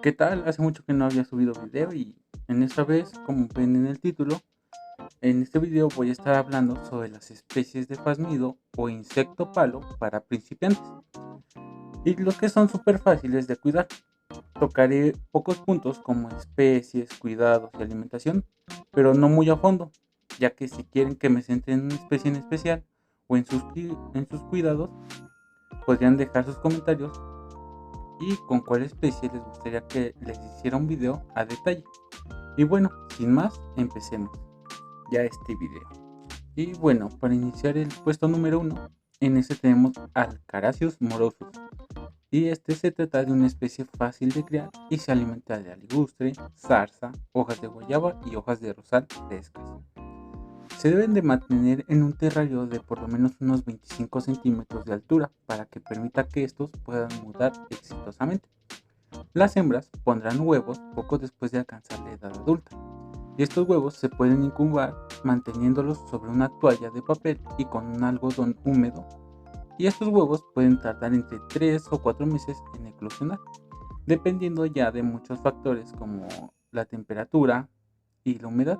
¿Qué tal? Hace mucho que no había subido video y en esta vez, como ven en el título, en este video voy a estar hablando sobre las especies de pásmido o insecto palo para principiantes y los que son súper fáciles de cuidar. Tocaré pocos puntos como especies, cuidados y alimentación, pero no muy a fondo, ya que si quieren que me centre en una especie en especial o en sus cuidados, podrían dejar sus comentarios y con cuál especie les gustaría que les hiciera un video a detalle. Y bueno, sin más, empecemos ya este video. Y bueno, para iniciar el puesto número uno, en este tenemos Alcaracius morosus. Y este se trata de una especie fácil de criar y se alimenta de aligustre, zarza, hojas de guayaba y hojas de rosal frescas. Se deben de mantener en un terrario de por lo menos unos 25 centímetros de altura para que permita que estos puedan mudar exitosamente. Las hembras pondrán huevos poco después de alcanzar la edad adulta, y estos huevos se pueden incubar manteniéndolos sobre una toalla de papel y con un algodón húmedo, y estos huevos pueden tardar entre 3 o 4 meses en eclosionar, dependiendo ya de muchos factores como la temperatura y la humedad.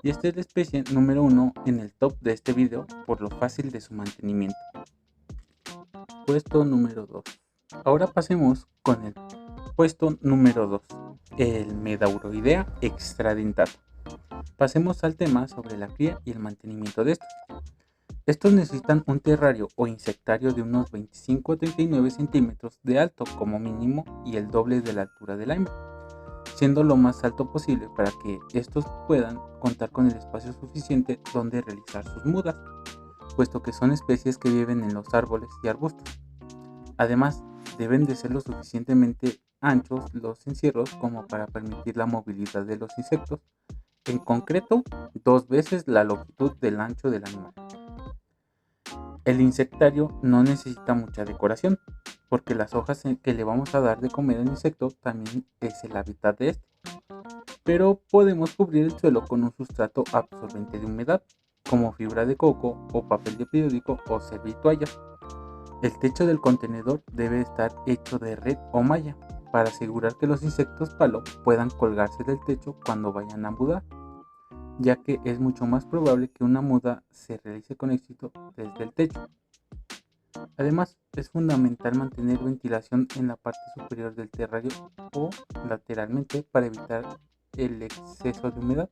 Y esta es la especie número uno en el top de este video por lo fácil de su mantenimiento. Puesto número 2. Ahora pasemos con el puesto número 2, el Medauroidea extradentata. Pasemos al tema sobre la cría y el mantenimiento de estos. Estos necesitan un terrario o insectario de unos 25 a 39 centímetros de alto como mínimo y el doble de la altura de la hembra, siendo lo más alto posible para que estos puedan contar con el espacio suficiente donde realizar sus mudas, puesto que son especies que viven en los árboles y arbustos. Además, deben de ser lo suficientemente anchos los encierros como para permitir la movilidad de los insectos, en concreto 2 veces la longitud del ancho del animal. El insectario no necesita mucha decoración, porque las hojas que le vamos a dar de comer al insecto también es el hábitat de este, pero podemos cubrir el suelo con un sustrato absorbente de humedad, como fibra de coco o papel de periódico o servitoallas. El techo del contenedor debe estar hecho de red o malla para asegurar que los insectos palo puedan colgarse del techo cuando vayan a mudar, ya que es mucho más probable que una muda se realice con éxito desde el techo. Además, es fundamental mantener ventilación en la parte superior del terrario o lateralmente para evitar el exceso de humedad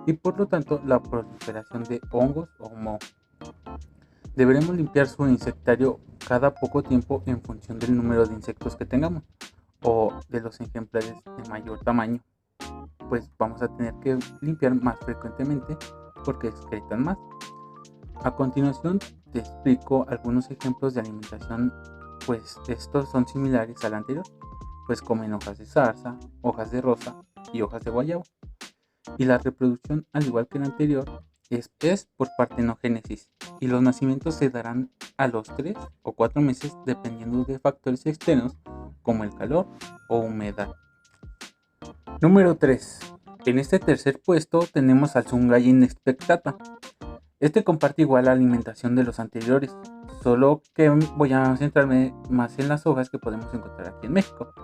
y por lo tanto la proliferación de hongos o moho. Deberemos limpiar su insectario cada poco tiempo en función del número de insectos que tengamos o de los ejemplares de mayor tamaño, pues vamos a tener que limpiar más frecuentemente porque excretan más. A continuación te explico algunos ejemplos de alimentación, pues estos son similares al anterior, pues comen hojas de zarza, hojas de rosa y hojas de guayabo. Y la reproducción, al igual que el anterior, es por partenogénesis y los nacimientos se darán a los 3 o 4 meses dependiendo de factores externos como el calor o humedad. Número 3. En este tercer puesto tenemos al Tsungayin expectata. Este comparte igual la alimentación de los anteriores, solo que voy a centrarme más en las hojas que podemos encontrar aquí en México.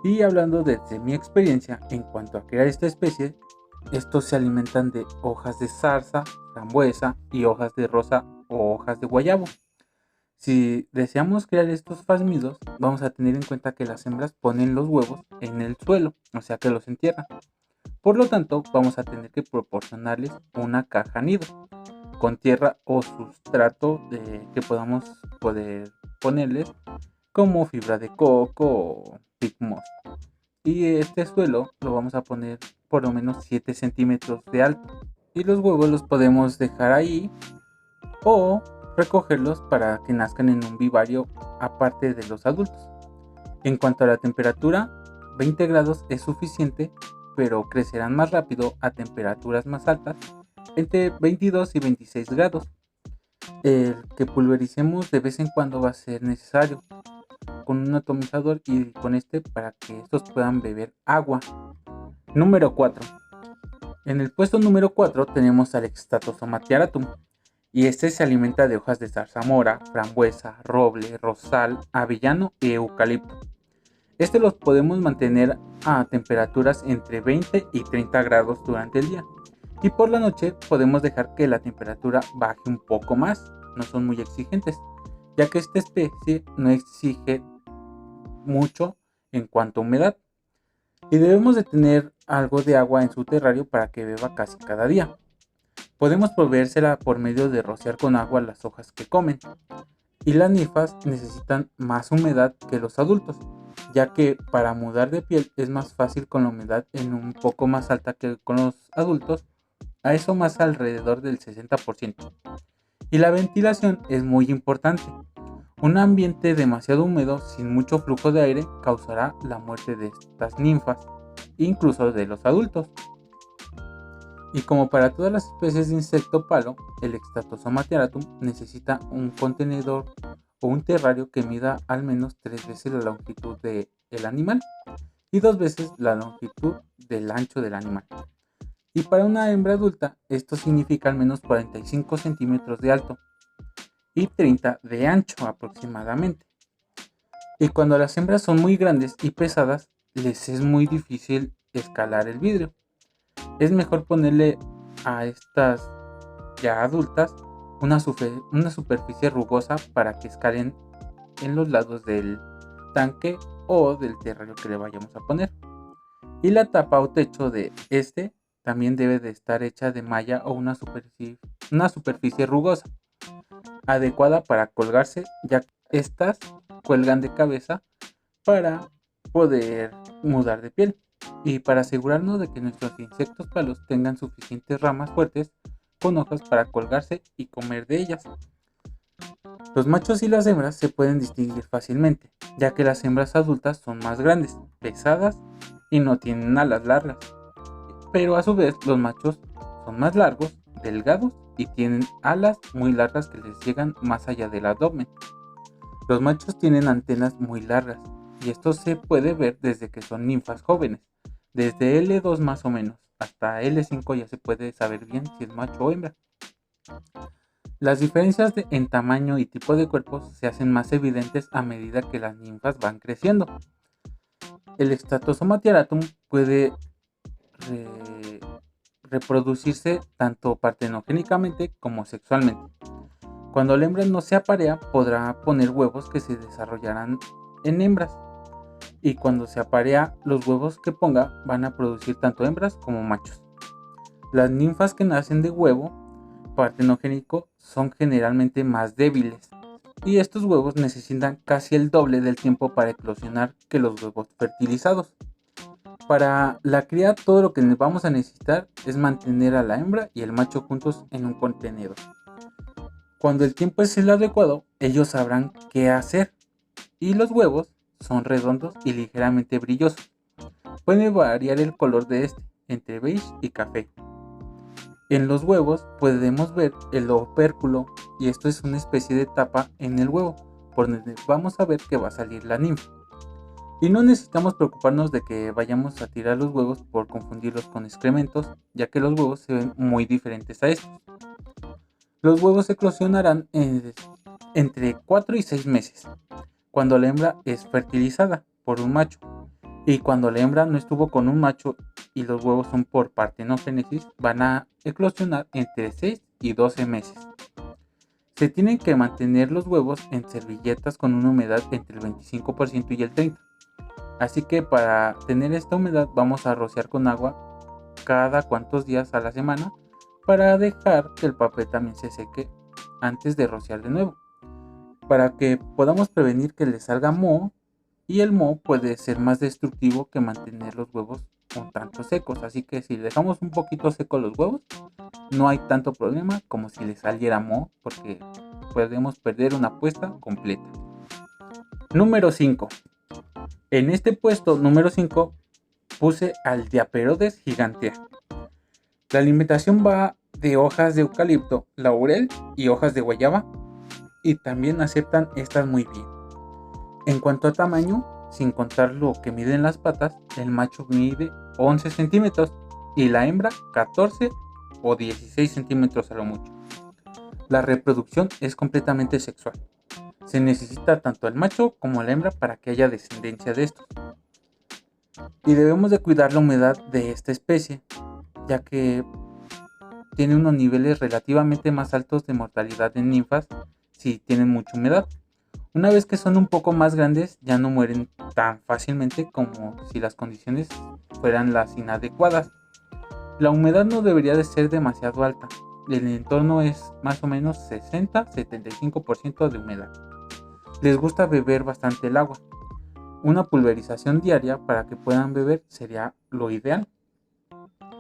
Y hablando desde mi experiencia en cuanto a crear esta especie, estos se alimentan de hojas de zarza, frambuesa y hojas de rosa o hojas de guayabo. Si deseamos crear estos pásmidos, vamos a tener en cuenta que las hembras ponen los huevos en el suelo, o sea que los entierran. Por lo tanto, vamos a tener que proporcionarles una caja nido con tierra o sustrato que podamos poder ponerles como fibra de coco o pigmos. Y este suelo lo vamos a poner por lo menos 7 centímetros de alto. Y los huevos los podemos dejar ahí o recogerlos para que nazcan en un vivario aparte de los adultos. En cuanto a la temperatura, 20 grados es suficiente, pero crecerán más rápido a temperaturas más altas, entre 22 y 26 grados. El que pulvericemos de vez en cuando va a ser necesario con un atomizador y con este para que estos puedan beber agua. Número 4. En el puesto número 4 tenemos al Extatosoma tiaratum, y este se alimenta de hojas de zarzamora, frambuesa, roble, rosal, avellano y eucalipto. Este los podemos mantener a temperaturas entre 20 y 30 grados durante el día. Y por la noche podemos dejar que la temperatura baje un poco más, no son muy exigentes, ya que esta especie no exige mucho en cuanto a humedad. Y debemos de tener algo de agua en su terrario para que beba casi cada día. Podemos proveérsela por medio de rociar con agua las hojas que comen. Y las ninfas necesitan más humedad que los adultos, ya que para mudar de piel es más fácil con la humedad en un poco más alta que con los adultos, a eso más alrededor del 60%. Y la ventilación es muy importante. Un ambiente demasiado húmedo sin mucho flujo de aire causará la muerte de estas ninfas, incluso de los adultos. Y como para todas las especies de insecto palo, el Extatosoma tiaratum necesita un contenedor o un terrario que mida al menos 3 veces la longitud del animal y 2 veces la longitud del ancho del animal. Y para una hembra adulta, esto significa al menos 45 centímetros de alto y 30 de ancho aproximadamente. Y cuando las hembras son muy grandes y pesadas, les es muy difícil escalar el vidrio. Es mejor ponerle a estas ya adultas una superficie rugosa para que escalen en los lados del tanque o del terrario que le vayamos a poner. Y la tapa o techo de este también debe de estar hecha de malla o una superficie rugosa, adecuada para colgarse, ya que estas cuelgan de cabeza para poder mudar de piel. Y para asegurarnos de que nuestros insectos palos tengan suficientes ramas fuertes con hojas para colgarse y comer de ellas. Los machos y las hembras se pueden distinguir fácilmente, ya que las hembras adultas son más grandes, pesadas y no tienen alas largas. Pero a su vez los machos son más largos, delgados y tienen alas muy largas que les llegan más allá del abdomen. Los machos tienen antenas muy largas y esto se puede ver desde que son ninfas jóvenes. Desde L2 más o menos hasta L5 ya se puede saber bien si es macho o hembra. Las diferencias en tamaño y tipo de cuerpos se hacen más evidentes a medida que las ninfas van creciendo. El Extatosoma tiaratum puede reproducirse tanto partenogénicamente como sexualmente. Cuando la hembra no se aparea, podrá poner huevos que se desarrollarán en hembras. Y cuando se aparea, los huevos que ponga van a producir tanto hembras como machos. Las ninfas que nacen de huevo partenogénico son generalmente más débiles y estos huevos necesitan casi el doble del tiempo para eclosionar que los huevos fertilizados. Para la cría, todo lo que vamos a necesitar es mantener a la hembra y el macho juntos en un contenedor. Cuando el tiempo es el adecuado, ellos sabrán qué hacer y los huevos son redondos y ligeramente brillosos. Puede variar el color de este, entre beige y café. En los huevos podemos ver el opérculo y esto es una especie de tapa en el huevo, por donde vamos a ver que va a salir la ninfa. Y no necesitamos preocuparnos de que vayamos a tirar los huevos por confundirlos con excrementos, ya que los huevos se ven muy diferentes a estos. Los huevos eclosionarán entre 4 y 6 meses, cuando la hembra es fertilizada por un macho, y cuando la hembra no estuvo con un macho y los huevos son por partenogénesis, van a eclosionar entre 6 y 12 meses. Se tienen que mantener los huevos en servilletas con una humedad entre el 25% y el 30%. Así que para tener esta humedad vamos a rociar con agua cada cuantos días a la semana para dejar que el papel también se seque antes de rociar de nuevo, para que podamos prevenir que le salga moho, y el moho puede ser más destructivo que mantener los huevos un tanto secos, así que si dejamos un poquito secos los huevos no hay tanto problema como si le saliera moho, porque podemos perder una puesta completa. Número 5. En este puesto número 5 puse al Diaperodes gigantea. La alimentación va de hojas de eucalipto, laurel y hojas de guayaba, y también aceptan estas muy bien. En cuanto a tamaño, sin contar lo que miden las patas, el macho mide 11 centímetros y la hembra 14 o 16 centímetros a lo mucho. La reproducción es completamente sexual. Se necesita tanto el macho como la hembra para que haya descendencia de estos. Y debemos de cuidar la humedad de esta especie, ya que tiene unos niveles relativamente más altos de mortalidad en ninfas si tienen mucha humedad. Una vez que son un poco más grandes, ya no mueren tan fácilmente como si las condiciones fueran las inadecuadas. La humedad no debería de ser demasiado alta. El entorno es más o menos 60-75% de humedad. Les gusta beber bastante el agua. Una pulverización diaria para que puedan beber sería lo ideal.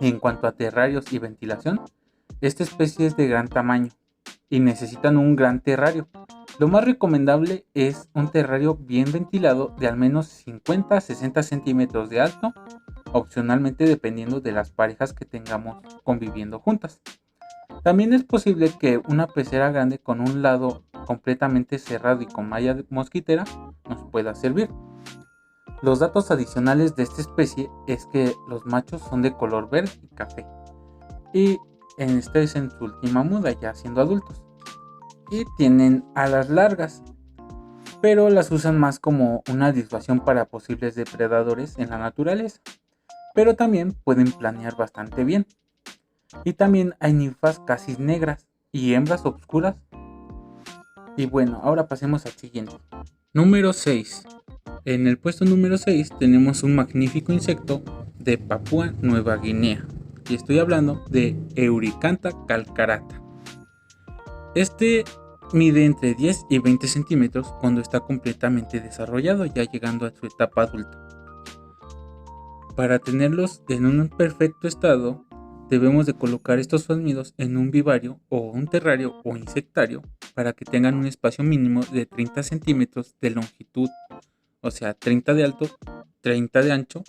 En cuanto a terrarios y ventilación, esta especie es de gran tamaño y necesitan un gran terrario. Lo más recomendable es un terrario bien ventilado de al menos 50 a 60 centímetros de alto, opcionalmente dependiendo de las parejas que tengamos conviviendo juntas. También es posible que una pecera grande con un lado completamente cerrado y con malla mosquitera nos pueda servir. Los datos adicionales de esta especie es que los machos son de color verde y café, y este es en su última muda, ya siendo adultos, y tienen alas largas, pero las usan más como una disuasión para posibles depredadores en la naturaleza, pero también pueden planear bastante bien. Y también hay ninfas casi negras y hembras oscuras. Y bueno, ahora pasemos al siguiente. Número 6. En el puesto número 6 tenemos un magnífico insecto de Papúa Nueva Guinea. Y estoy hablando de Euricantha calcarata. Este mide entre 10 y 20 centímetros cuando está completamente desarrollado, ya llegando a su etapa adulta. Para tenerlos en un perfecto estado, debemos de colocar estos fasmidos en un vivario o un terrario o insectario para que tengan un espacio mínimo de 30 centímetros de longitud, o sea 30 de alto, 30 de ancho,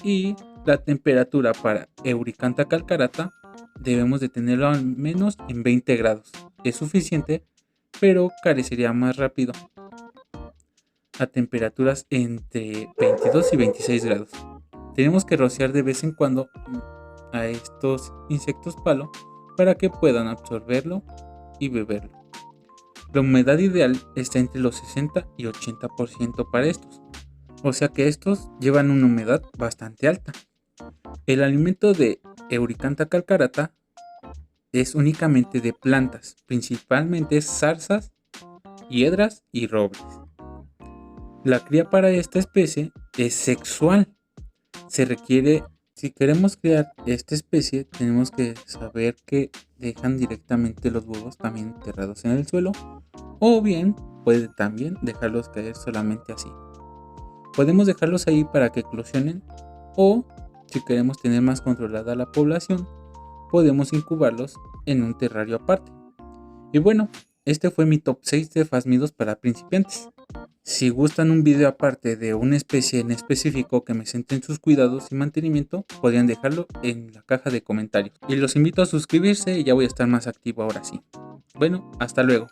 y la temperatura para Euricantha calcarata debemos de tenerlo al menos en 20 grados. Es suficiente, pero carecería más rápido a temperaturas entre 22 y 26 grados. Tenemos que rociar de vez en cuando a estos insectos palo para que puedan absorberlo y beberlo. La humedad ideal está entre los 60 y 80% para estos, o sea que estos llevan una humedad bastante alta. El alimento de Euricantha calcarata es únicamente de plantas, principalmente zarzas, hiedras y robles. La cría para esta especie es sexual. Se requiere, si queremos criar esta especie, tenemos que saber que dejan directamente los huevos también enterrados en el suelo, o bien puede también dejarlos caer solamente así. Podemos dejarlos ahí para que eclosionen, o si queremos tener más controlada la población, podemos incubarlos en un terrario aparte. Y bueno, este fue mi top 6 de fasmidos para principiantes. Si gustan un video aparte de una especie en específico que me centre en sus cuidados y mantenimiento, podrían dejarlo en la caja de comentarios. Y los invito a suscribirse y ya voy a estar más activo ahora sí. Bueno, hasta luego.